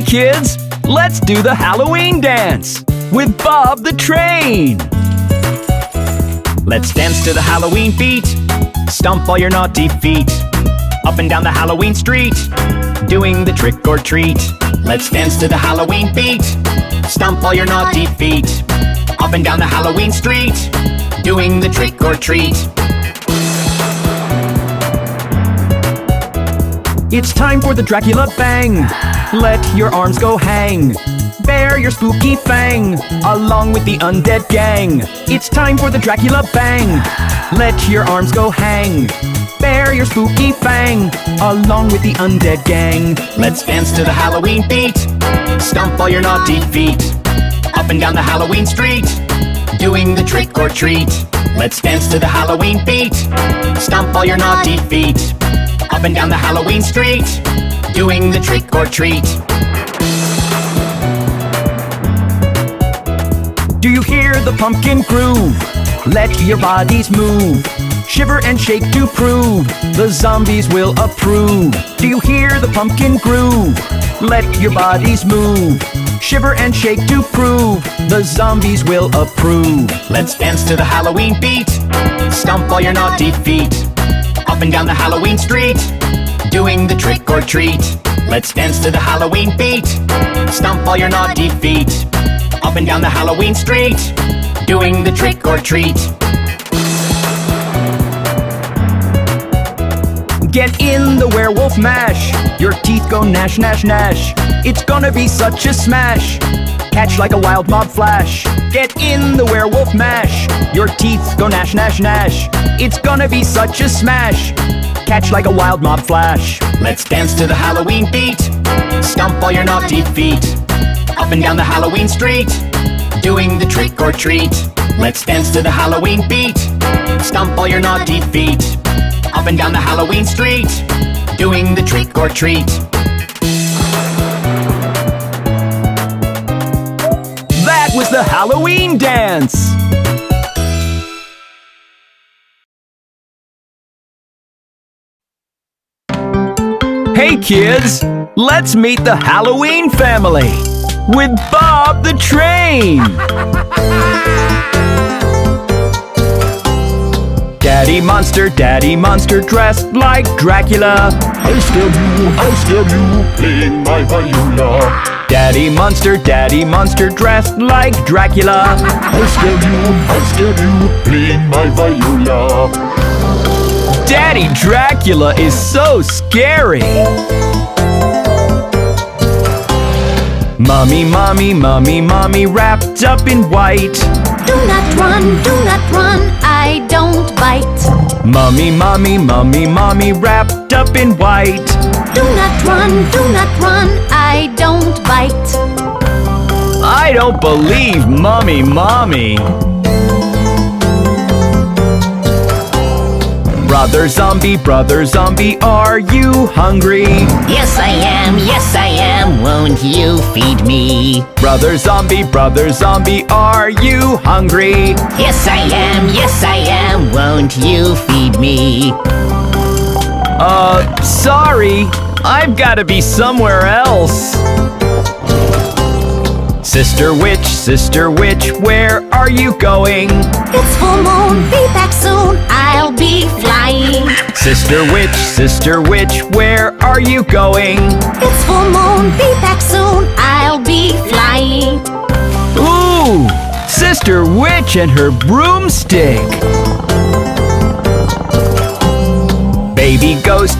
kids, let's do the Halloween dance with Bob the Train. Let's dance to the Halloween beat. Stomp all your naughty feet. Up and down the Halloween street, doing the trick or treat. Let's dance to the Halloween beat. Stomp all your naughty feet. Up and down the Halloween street, doing the trick or treat. It's time for the Dracula bang. Let your arms go hang. Bare your spooky fang, along with the undead gang. It's time for the Dracula bang. Let your arms go hang. Bare your spooky fang, along with the undead gang. Let's dance to the Halloween beat. Stomp all your naughty feet. Up and down the Halloween street, doing the trick or treat. Let's dance to the Halloween beat. Stomp all your naughty feet. Up and down the Halloween street, doing the trick or treat. Do you hear the pumpkin groove? Let your bodies move. Shiver and shake to prove the zombies will approve. Do you hear the pumpkin groove? Let your bodies move. Shiver and shake to prove the zombies will approve. Let's dance to the Halloween beat. Stomp all your naughty feet. Up and down the Halloween street, doing the trick or treat. Let's dance to the Halloween beat. Stomp all your naughty feet. Up and down the Halloween street, doing the trick or treat. Get in the werewolf mash. Your teeth go gnash, gnash, gnash. It's gonna be such a smash. Catch like a wild mob flash. Get in the werewolf mash. Your teeth go gnash, gnash, gnash. It's gonna be such a smash. Catch like a wild mob flash. Let's dance to the Halloween beat. Stomp all your naughty feet. Up and down the Halloween street, doing the trick or treat. Let's dance to the Halloween beat. Stomp all your naughty feet. Up and down the Halloween street, doing the trick or treat. That was the Halloween dance! Hey kids, let's meet the Halloween family with Bob the Train! Daddy monster dressed like Dracula. I scare you, playing my viola. Daddy monster dressed like Dracula. I scare you, playing my viola. Daddy Dracula is so scary. Mommy wrapped up in white. Do not run, I don't bite. Mommy wrapped up in white. Do not run, I don't bite. I don't believe Mommy. Brother zombie, are you hungry? Yes I am, won't you feed me? Brother zombie, are you hungry? Yes I am, won't you feed me? Sorry, I've gotta be somewhere else. Sister witch, where are you going? It's full moon, be back soon, I'll be flying. Sister witch, where are you going? It's full moon, be back soon, I'll be flying. Ooh, Sister Witch and her broomstick. Baby ghost,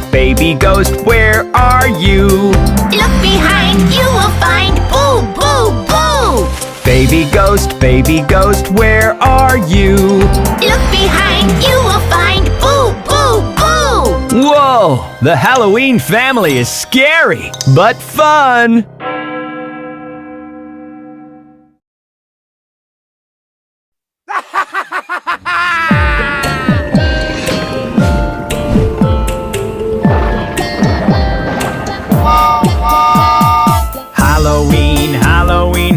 where are you? Look behind, you will find boo, boo, boo. Baby ghost, where are you? Look behind, you will find boo, boo, boo. Whoa, the Halloween family is scary, but fun.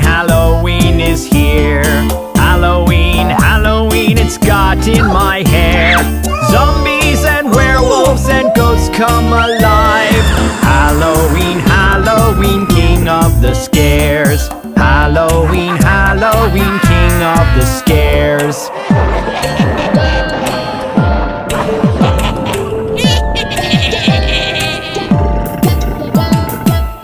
Halloween is here. Halloween, it's got in my hair. Zombies and werewolves and ghosts come alive. Halloween, King of the scares. Halloween, Halloween, king of the scares.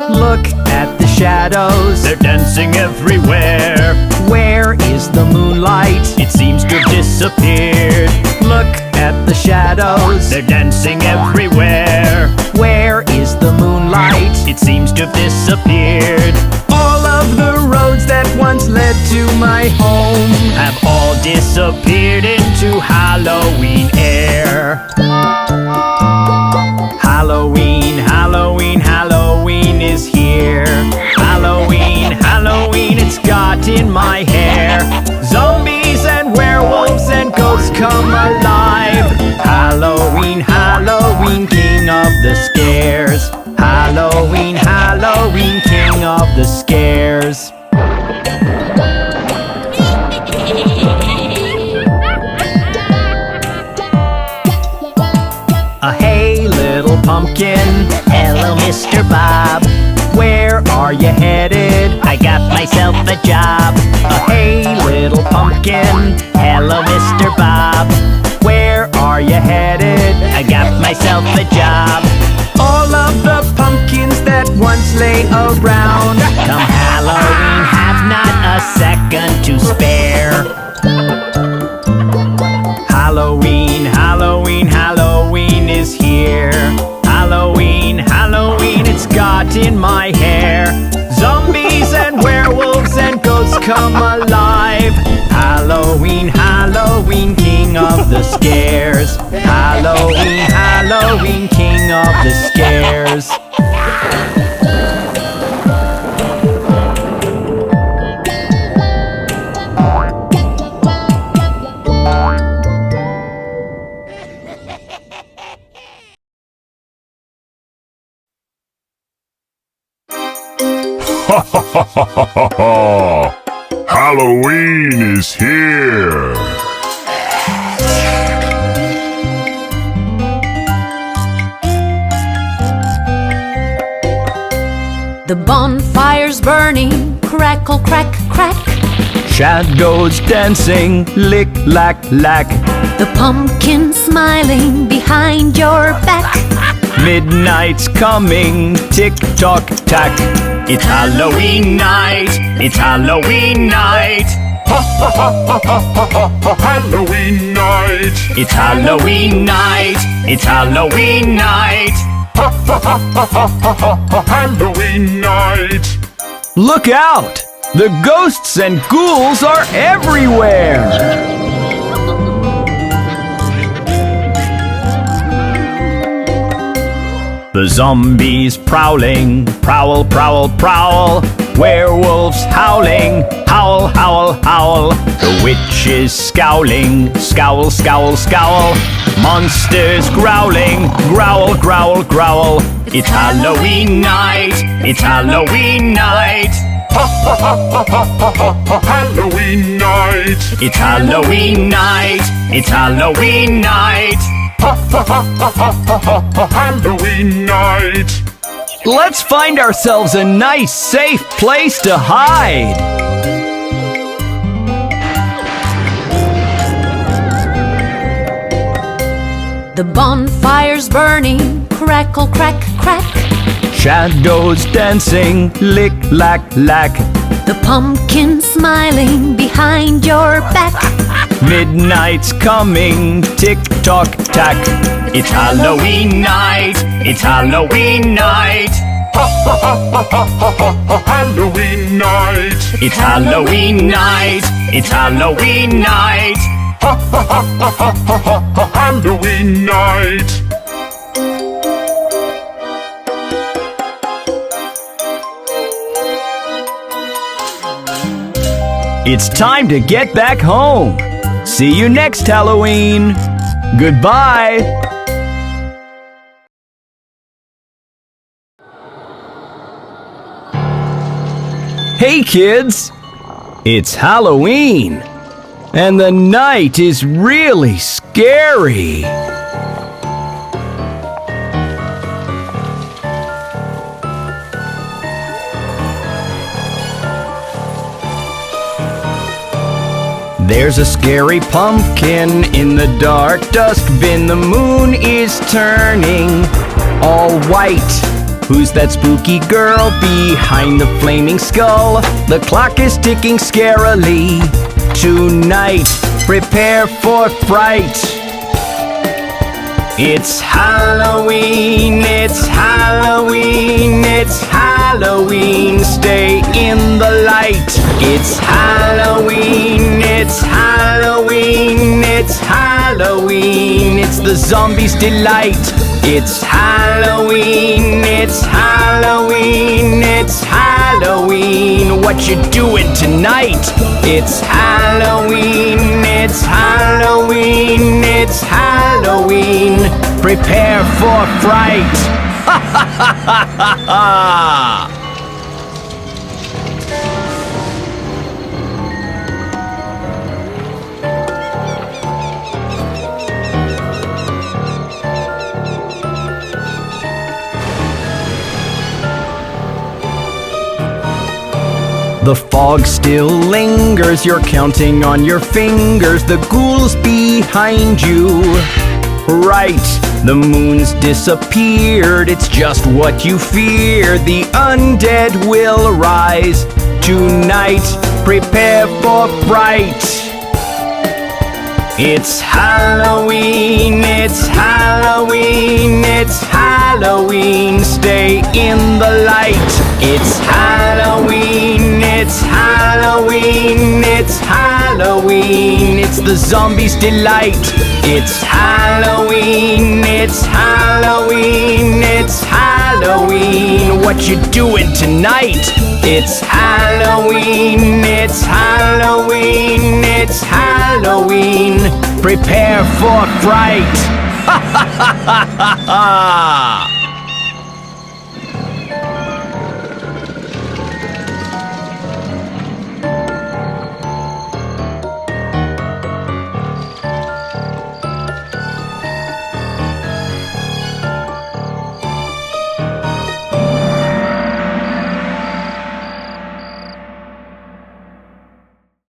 Look at the shadows, They're dancing everywhere. where is the moonlight? It seems to have disappeared. Look at the shadows, They're dancing everywhere. where is the moonlight? It seems to have disappeared. All of the roads that once led to my home Have all disappeared into Halloween air. Halloween, Halloween, Halloween is here. Halloween, Halloween, it's got in my hair. Zombies and werewolves and ghosts come alive. Halloween, Halloween, king of the scares. Halloween, Halloween, king of the scares. Hey, little pumpkin, Hello, Mr. Bob. where are you headed? I got myself a job. Hey, little pumpkin, Hello, Mr. Bob. where are you headed? I got myself a job. All of the pumpkins that once lay around. Come Halloween, have not a second to spare. Halloween, Halloween, Halloween is here. Halloween, Halloween, it's got in my hair. Zombies and werewolves and ghosts come alive. Halloween, Halloween, king of the scares. Halloween, Halloween, king of the scares. Ha ha ha ha ha ha ha! Halloween is here! The bonfire's burning, crackle, crack, crack. Shadows dancing, lick, lack, lack. The pumpkin smiling behind your back. Midnight's coming, tick tock tack. It's Halloween night. It's Halloween night. Ha ha ha ha ha ha ha ha! Halloween night! It's Halloween night. It's Halloween night. Ha ha ha ha ha ha ha ha! Halloween night! Look out! The ghosts and ghouls are everywhere! The zombies prowling, prowl, prowl, prowl. Werewolves howling, howl, howl, howl. The witches scowling, scowl, scowl, scowl. Monsters growling, growl, growl, growl. It's Halloween night. It's Halloween night. Ha ha ha ha ha ha ha ha! Halloween night! It's Halloween night. It's Halloween night. Ha ha ha ha ha ha ha ha! Halloween night! Let's find ourselves a nice, safe place to hide. The bonfire's burning, crackle, crack, crack. Shadows dancing, lick, lack, lack. The pumpkin smiling behind your back. Midnight's coming, tick tock tack. It's Halloween night. It's Halloween night. Ha ha ha ha ha ha ha ha! Halloween night! It's Halloween night. It's Halloween night. Ha ha ha ha ha ha ha ha! Halloween night! It's time to get back home. See you next Halloween. Goodbye. Hey kids, it's Halloween, and the night is really scary. There's a scary pumpkin in the dark dusk bin. The moon is turning all white. Who's that spooky girl behind the flaming skull? The clock is ticking scarily. Tonight, prepare for fright. It's Halloween, it's Halloween, it's Halloween. Stay in the light. It's Halloween, it's Halloween, it's Halloween. It's the zombies' delight. It's Halloween, it's Halloween, it's Halloween. What you doing tonight? It's Halloween, it's Halloween, it's Halloween. Prepare for fright. Ha ha ha ha ha ha! The fog still lingers, you're counting on your fingers. The ghouls behind you. Right, the moon's disappeared, it's just what you fear. The undead will rise. Tonight, prepare for fright. It's Halloween, it's Halloween, it's Halloween. Stay in the light. It's Halloween, it's Halloween, it's Halloween. It's the zombies' delight. It's Halloween, it's Halloween, it's Halloween. What you doing tonight? It's Halloween, it's Halloween, it's Halloween. Prepare for fright. Ha ha ha ha ha ha!